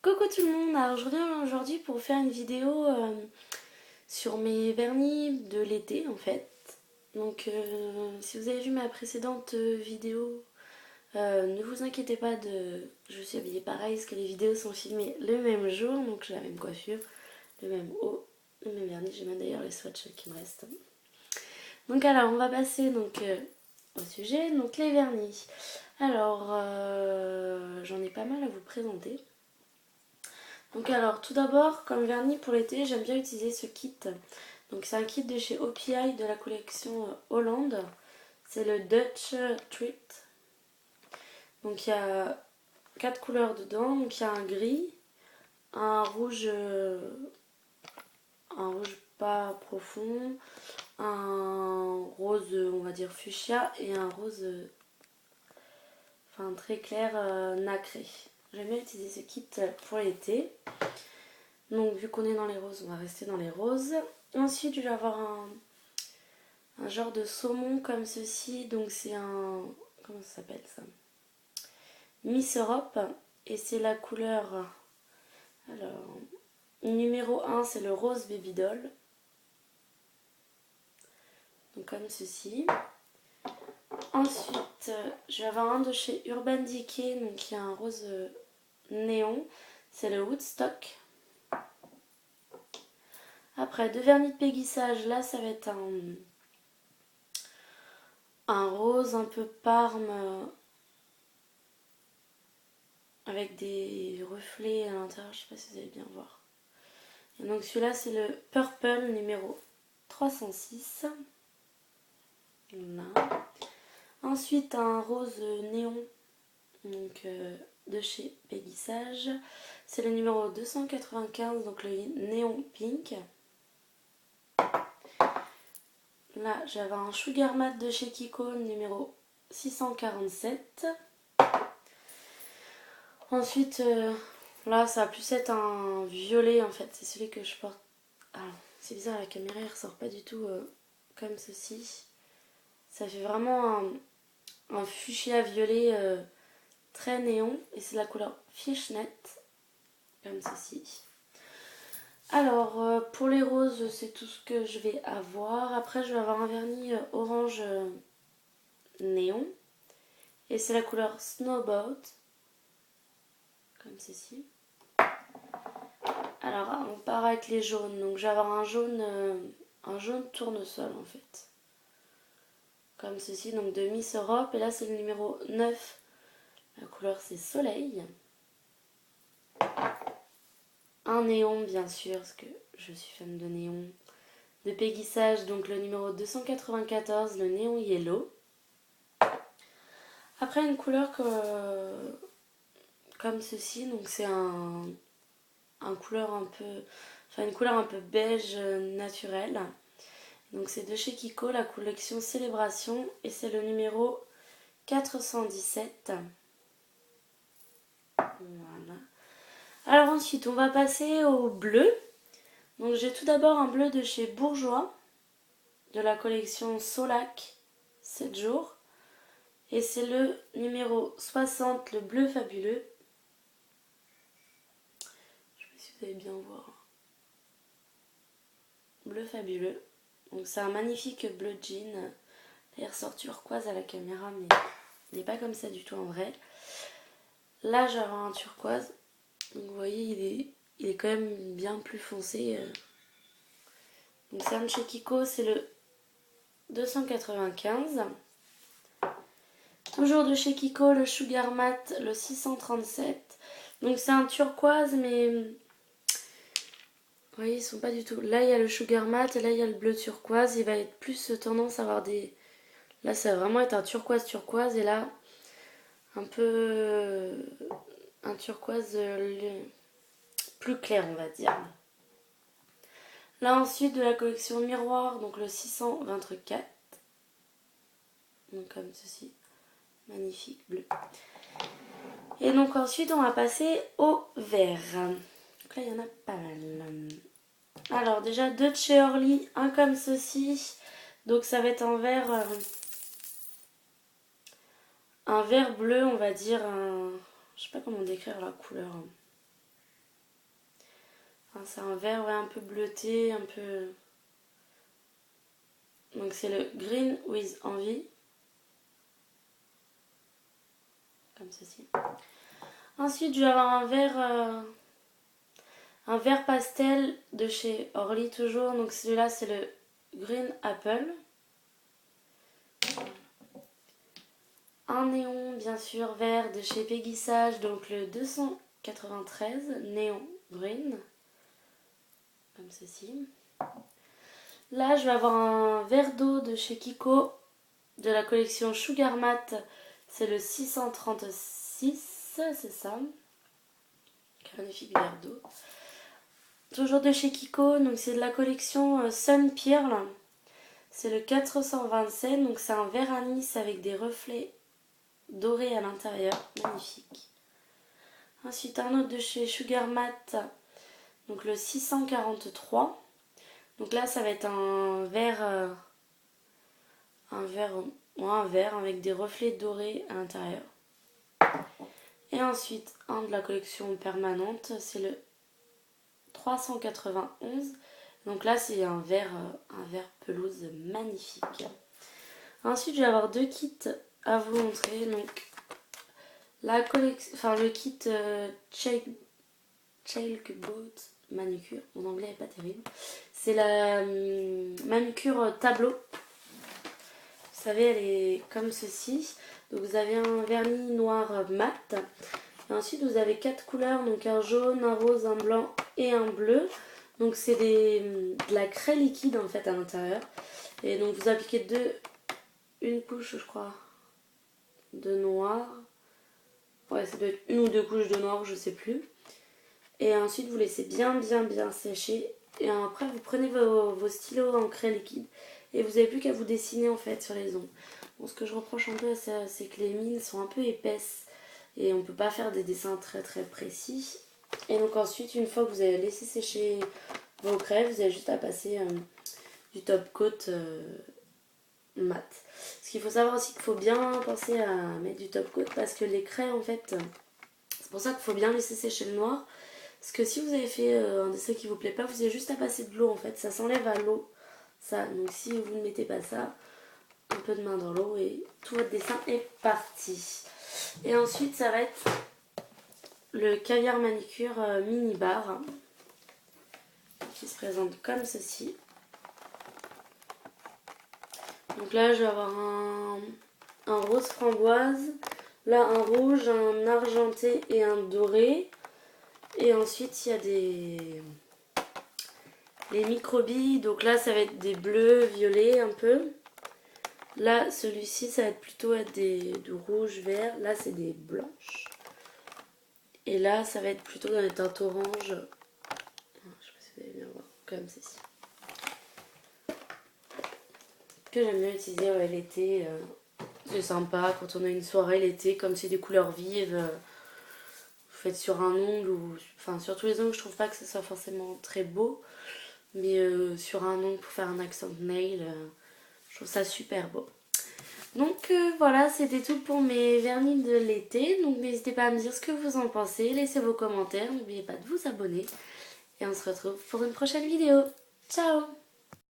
Coucou tout le monde, alors je reviens aujourd'hui pour faire une vidéo sur mes vernis de l'été en fait. Donc si vous avez vu ma précédente vidéo, ne vous inquiétez pas je suis habillée pareil parce que les vidéos sont filmées le même jour, donc j'ai la même coiffure, le même haut, le même vernis, j'ai même d'ailleurs les swatchs qui me restent. Donc alors on va passer au sujet, donc les vernis. Alors j'en ai pas mal à vous présenter. Donc alors tout d'abord comme vernis pour l'été j'aime bien utiliser ce kit. Donc c'est un kit de chez OPI de la collection Hollande. C'est le Dutch Treat. Donc il y a 4 couleurs dedans. Donc il y a un gris, un rouge pas profond, un rose on va dire fuchsia et un rose très clair nacré. J'aime bien utiliser ce kit pour l'été. Donc vu qu'on est dans les roses, on va rester dans les roses. Ensuite je vais avoir un genre de saumon comme ceci. Donc c'est un... comment ça s'appelle ça? Miss Europe. Et c'est la couleur... Alors, numéro 1 c'est le rose baby doll. Donc comme ceci. Ensuite je vais avoir un de chez Urban Decay. Donc il y a un rose néon. C'est le Woodstock. Après, deux vernis de péguissage. Là, ça va être un rose un peu parme avec des reflets à l'intérieur. Je sais pas si vous allez bien voir. Et donc celui-là, c'est le Purple numéro 306. Là. Ensuite, un rose néon donc, de chez Péguissage. C'est le numéro 295, donc le néon pink. Là, j'avais un Sugar Matte de chez Kiko, numéro 647. Ensuite, là, ça va plus être un violet, en fait. C'est celui que je porte. Ah, c'est bizarre, la caméra, il ressort pas du tout comme ceci. Ça fait vraiment un fuchsia violet très néon. Et c'est la couleur Fishnet, comme ceci. Alors, pour les roses, c'est tout ce que je vais avoir. Après, je vais avoir un vernis orange néon. Et c'est la couleur Snowboat, comme ceci. Alors, on part avec les jaunes. Donc, je vais avoir un jaune tournesol, en fait. Comme ceci, donc de Miss Europe. Et là, c'est le numéro 9. La couleur, c'est Soleil. Un néon, bien sûr, parce que je suis fan de néon. De Péguissage, donc le numéro 294, le néon yellow. Après, une couleur comme ceci, donc c'est une couleur un peu beige naturelle. Donc c'est de chez Kiko, la collection Célébration, et c'est le numéro 417. Voilà. Alors ensuite, on va passer au bleu. Donc j'ai tout d'abord un bleu de chez Bourjois, de la collection Solac 7 jours. Et c'est le numéro 60, le bleu fabuleux. Je sais pas si vous allez bien voir. Bleu fabuleux. Donc c'est un magnifique bleu jean. D'ailleurs sort turquoise à la caméra, mais il n'est pas comme ça du tout en vrai. Là j'ai un turquoise. Donc vous voyez, il est quand même bien plus foncé. Donc c'est un de chez Kiko, c'est le 295. Toujours de chez Kiko, le Sugar Matte, le 637. Donc c'est un turquoise, mais... Vous voyez, ils sont pas du tout... Là, il y a le Sugar Matte et là, il y a le bleu turquoise. Il va être plus tendance à avoir des... Là, ça va vraiment être un turquoise et là, un peu... un turquoise plus clair, on va dire. Là, ensuite, de la collection Miroir, donc le 624. Donc comme ceci. Magnifique bleu. Et donc ensuite on va passer au vert. Donc là il y en a pas mal. Alors déjà deux de chez Orly, un comme ceci. Donc ça va être un vert bleu on va dire. Je sais pas comment décrire la couleur. Enfin, c'est un vert ouais, un peu bleuté, un peu... Donc c'est le Green with Envy. Comme ceci. Ensuite, je vais avoir un vert pastel de chez Orly toujours. Donc celui-là, c'est le Green Apple. Un néon, bien sûr, vert de chez Peggy Sage, donc le 293, néon green. Comme ceci. Là, je vais avoir un verre d'eau de chez Kiko, de la collection Sugar Matte. C'est le 636, c'est ça. Magnifique verre d'eau. Toujours de chez Kiko, donc c'est de la collection Sun Pearl. C'est le 427, donc c'est un verre anis avec des reflets dorés à l'intérieur. Magnifique. Ensuite, un autre de chez Sugar Matte, donc le 643. Donc là, ça va être un verre avec des reflets dorés à l'intérieur. Et ensuite, un de la collection permanente, c'est le 391. Donc là, c'est un verre pelouse magnifique. Ensuite, je vais avoir deux kits à vous montrer. Donc, la collection, enfin le kit Chalkboat manucure. Mon anglais n'est pas terrible. C'est la manucure tableau. Vous savez, elle est comme ceci. Donc vous avez un vernis noir mat. Et ensuite vous avez 4 couleurs. Donc un jaune, un rose, un blanc et un bleu. Donc c'est de la craie liquide en fait à l'intérieur. Et donc vous appliquez une couche je crois de noir. Ouais, ça doit être une ou deux couches de noir, je sais plus. Et ensuite vous laissez bien sécher. Et après vous prenez vos stylos en craie liquide. Et vous n'avez plus qu'à vous dessiner en fait sur les ongles. Bon, ce que je reproche un peu à ça, c'est que les mines sont un peu épaisses. Et on ne peut pas faire des dessins très précis. Et donc ensuite, une fois que vous avez laissé sécher vos craies, vous avez juste à passer du top coat mat. Ce qu'il faut savoir aussi qu'il faut bien penser à mettre du top coat. Parce que les craies en fait, c'est pour ça qu'il faut bien laisser sécher le noir. Parce que si vous avez fait un dessin qui vous plaît pas, vous avez juste à passer de l'eau en fait. Ça s'enlève à l'eau. Ça, donc si vous ne mettez pas ça, un peu de main dans l'eau et tout votre dessin est parti. Et ensuite ça va être le caviar manicure mini bar qui se présente comme ceci. Donc là je vais avoir un rose framboise, là un rouge, un argenté et un doré. Et ensuite il y a les microbilles, donc là ça va être des bleus, violets un peu. Là celui-ci ça va être plutôt du rouge, vert, là c'est des blanches. Et là ça va être plutôt dans les teintes orange. Je sais pas si vous allez bien voir, comme ceci. Que j'aime bien utiliser l'été, c'est sympa quand on a une soirée l'été, comme c'est des couleurs vives. Vous faites sur un ongle ou enfin sur tous les ongles, je trouve pas que ce soit forcément très beau. Mais sur un ongle pour faire un accent nail, je trouve ça super beau. Donc voilà, c'était tout pour mes vernis de l'été. Donc n'hésitez pas à me dire ce que vous en pensez. Laissez vos commentaires. N'oubliez pas de vous abonner. Et on se retrouve pour une prochaine vidéo. Ciao!